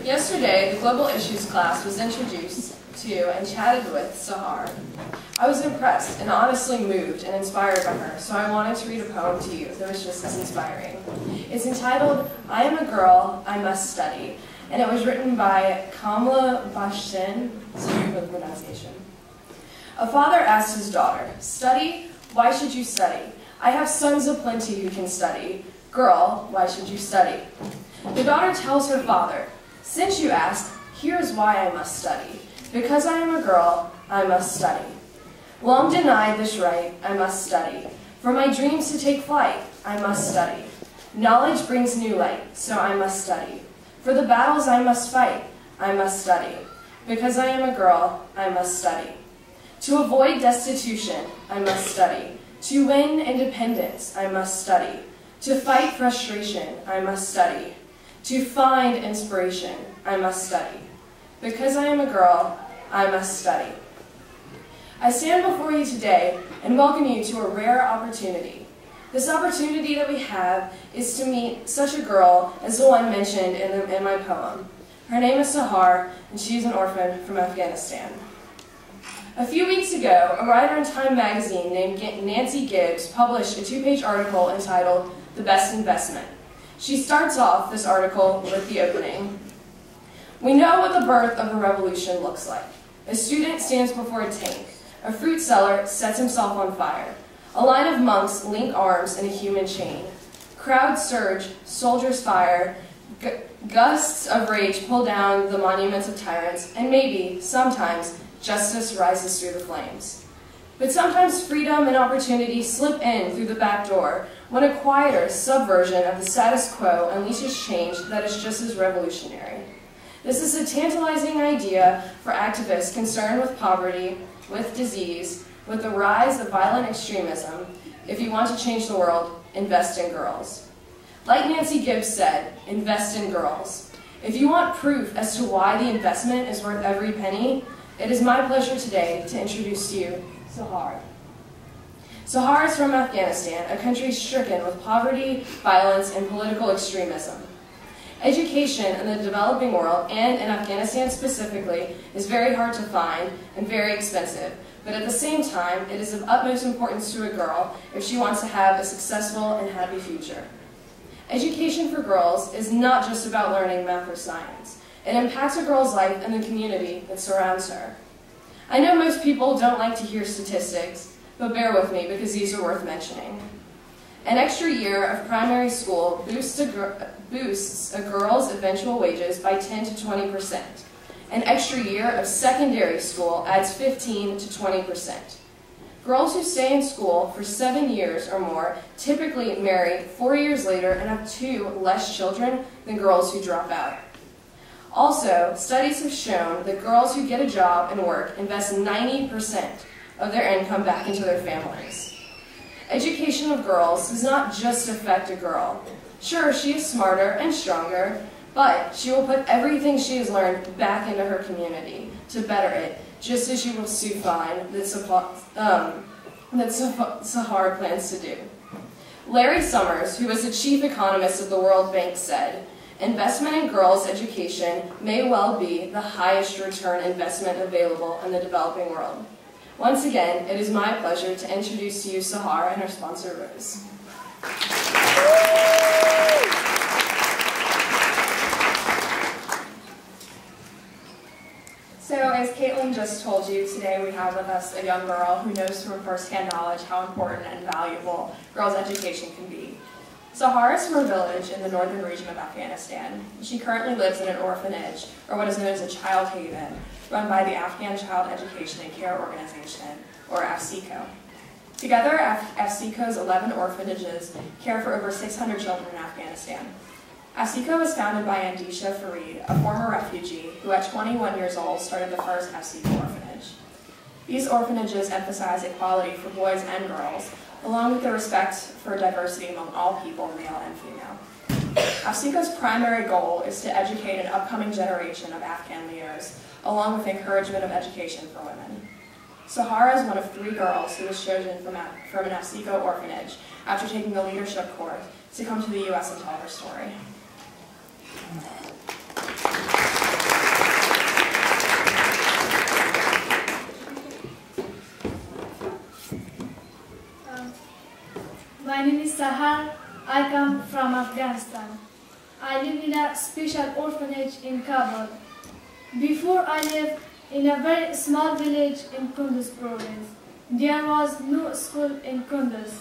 Yesterday, the Global Issues class was introduced to and chatted with Sahar. I was impressed and honestly moved and inspired by her, so I wanted to read a poem to you that was just as inspiring. It's entitled, I Am a Girl, I Must Study, and it was written by Kamla Bashtin, sorry for the pronunciation. A father asked his daughter, "Study? Why should you study? I have sons aplenty who can study. Girl, why should you study?" The daughter tells her father, "Since you ask, here is why I must study. Because I am a girl, I must study. Long denied this right, I must study. For my dreams to take flight, I must study. Knowledge brings new light, so I must study. For the battles I must fight, I must study. Because I am a girl, I must study. To avoid destitution, I must study. To win independence, I must study. To fight frustration, I must study. To find inspiration, I must study. Because I am a girl, I must study." I stand before you today and welcome you to a rare opportunity. This opportunity that we have is to meet such a girl as the one mentioned in my poem. Her name is Sahar, and she's an orphan from Afghanistan. A few weeks ago, a writer in Time magazine named Nancy Gibbs published a 2-page article entitled "The Best Investment." She starts off this article with the opening. "We know what the birth of a revolution looks like. A student stands before a tank. A fruit seller sets himself on fire. A line of monks link arms in a human chain. Crowds surge, soldiers fire, gusts of rage pull down the monuments of tyrants, and maybe, sometimes, justice rises through the flames. But sometimes freedom and opportunity slip in through the back door when a quieter subversion of the status quo unleashes change that is just as revolutionary. This is a tantalizing idea for activists concerned with poverty, with disease, with the rise of violent extremism. If you want to change the world, invest in girls. Like Nancy Gibbs said, invest in girls. If you want proof as to why the investment is worth every penny, it is my pleasure today to introduce to you Sahar. Sahar is from Afghanistan, a country stricken with poverty, violence, and political extremism. Education in the developing world, and in Afghanistan specifically, is very hard to find and very expensive, but at the same time, it is of utmost importance to a girl if she wants to have a successful and happy future. Education for girls is not just about learning math or science. It impacts a girl's life and the community that surrounds her. I know most people don't like to hear statistics, but bear with me because these are worth mentioning. An extra year of primary school boosts a girl's eventual wages by 10 to 20%. An extra year of secondary school adds 15 to 20%. Girls who stay in school for 7 years or more typically marry 4 years later and have 2 less children than girls who drop out. Also, studies have shown that girls who get a job and work invest 90% of their income back into their families. Education of girls does not just affect a girl. Sure, she is smarter and stronger, but she will put everything she has learned back into her community to better it, just as you will soon find that Sahar plans to do. Larry Summers, who was the chief economist of the World Bank, said, "Investment in girls' education may well be the highest return investment available in the developing world." Once again, it is my pleasure to introduce to you Sahar and her sponsor, Rose. So, as Caitlin just told you, today we have with us a young girl who knows from firsthand knowledge how important and valuable girls' education can be. Sahar is from a village in the northern region of Afghanistan. She currently lives in an orphanage, or what is known as a child haven, run by the Afghan Child Education and Care Organization, or AFCECO. Together, AFCECO's 11 orphanages care for over 600 children in Afghanistan. AFCECO was founded by Andisha Farid, a former refugee who at 21 years old started the first AFCECO orphanage. These orphanages emphasize equality for boys and girls, along with the respect for diversity among all people, male and female. AFCECO's primary goal is to educate an upcoming generation of Afghan leaders, along with encouragement of education for women. Sahara is one of 3 girls who was chosen from an AFCECO orphanage after taking the leadership course to come to the U.S. and tell her story. Sahar. I come from Afghanistan. I live in a special orphanage in Kabul. Before I lived in a very small village in Kunduz province. There was no school in Kunduz,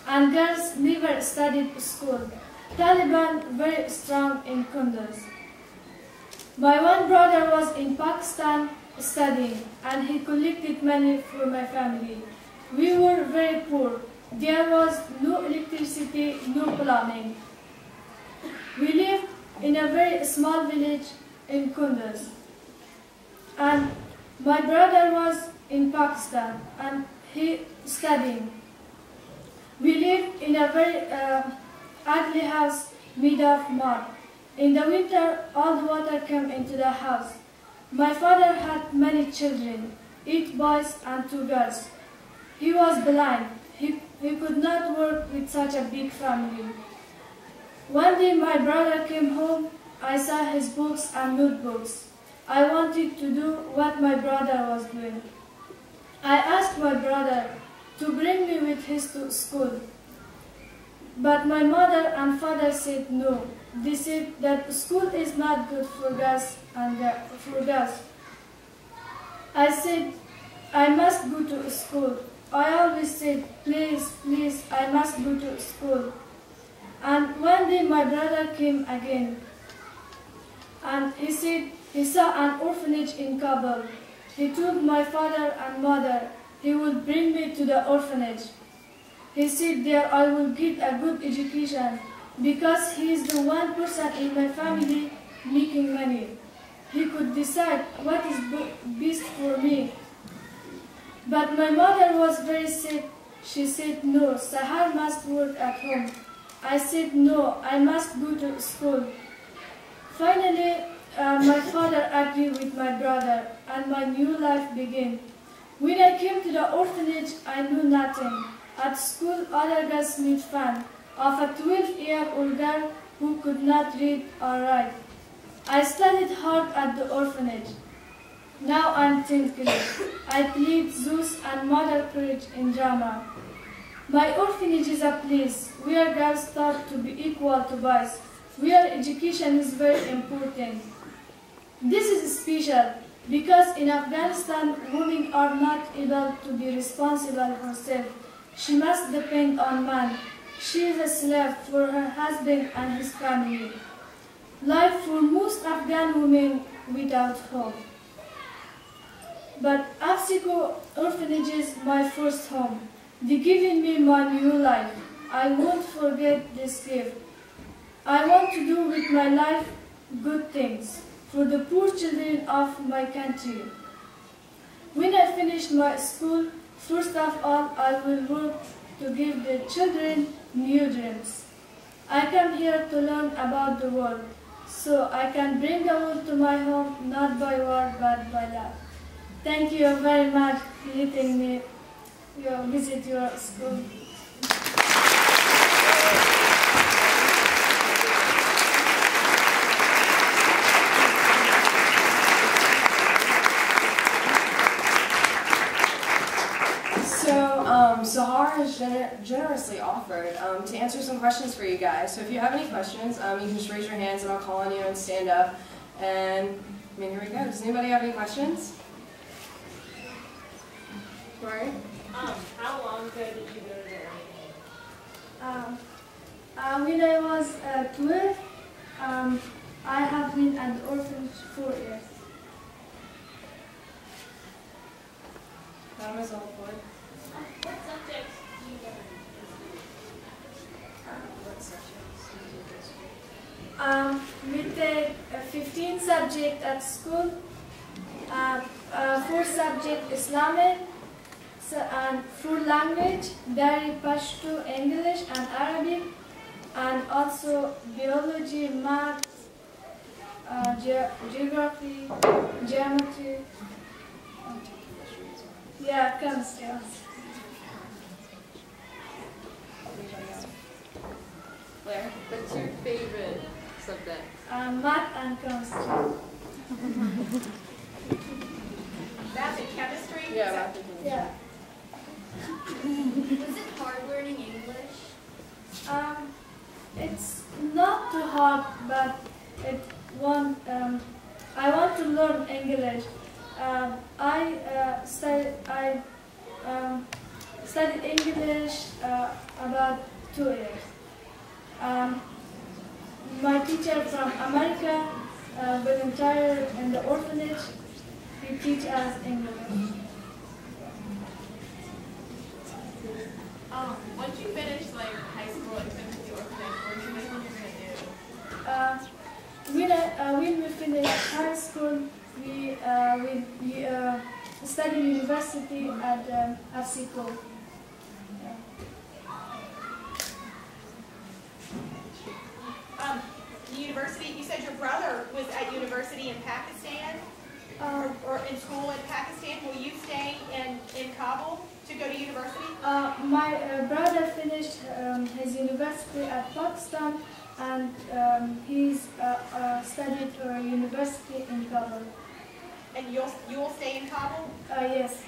and girls never studied school. Taliban very strong in Kunduz. My one brother was in Pakistan studying, and he collected money for my family. We were very poor. There was no electricity, no plumbing. We lived in a very small village in Kunduz. And my brother was in Pakistan and he studying. We lived in a very ugly house made of mud. In the winter, all the water came into the house. My father had many children, 8 boys and 2 girls. He was blind. He could not work with such a big family. One day my brother came home. I saw his books and notebooks. I wanted to do what my brother was doing. I asked my brother to bring me with him to school. But my mother and father said no. They said that school is not good for girls and for girls. I said, I must go to school. I always said, please, please, I must go to school. And one day my brother came again. And he said he saw an orphanage in Kabul. He told my father and mother he would bring me to the orphanage. He said there I will get a good education because he is the one person in my family making money. He could decide what is best for me. But my mother was very sick. She said, no, Sahar must work at home. I said, no, I must go to school. Finally, my father agreed with my brother and my new life began. When I came to the orphanage, I knew nothing. At school, other girls made fun of a 12-year-old girl who could not read or write. I studied hard at the orphanage. Now I'm thinking. I played Zeus and Mother Courage in drama. My orphanage is a place where girls start to be equal to boys, where education is very important. This is special because in Afghanistan, women are not able to be responsible herself. She must depend on man. She is a slave for her husband and his family. Life for most Afghan women without hope. But AFCECO orphanage is my first home. They given me my new life. I won't forget this gift. I want to do with my life good things for the poor children of my country. When I finish my school, first of all, I will work to give the children new dreams. I come here to learn about the world, so I can bring the world to my home, not by word, but by love. Thank you very much for letting me visit your school. Sahar has generously offered to answer some questions for you guys. So if you have any questions, you can just raise your hands and I'll call on you and stand up. And here we go. Does anybody have any questions? Right? How long ago did you go to the orphanage? When I was 12, I have been at the orphanage 4 years. That was all for What subjects do you learn? what sections? We take 15 subjects at school, 4 subjects Islamic, and 4 language, Dari, Pashto, English and Arabic, and also biology, math, geography, geometry, chemistry. Claire? What's your favorite subject? Math and chemistry. Math and chemistry? Yeah, math and chemistry. Yeah. Was it hard learning English? It's not too hard, but I want to learn English. I studied English about 2 years. My teacher from America volunteered in the orphanage. He teach us English. Once you finish like high school and finish the orphanage, what do you think you're gonna do? When we finish high school, we study university at AFCECO. University, you said your brother was at university in Pakistan, or in school in Pakistan. Will you stay in Kabul to go to university? My brother finished his university at Pakistan, and he's studied university in Kabul. And you will stay in Kabul? Yes.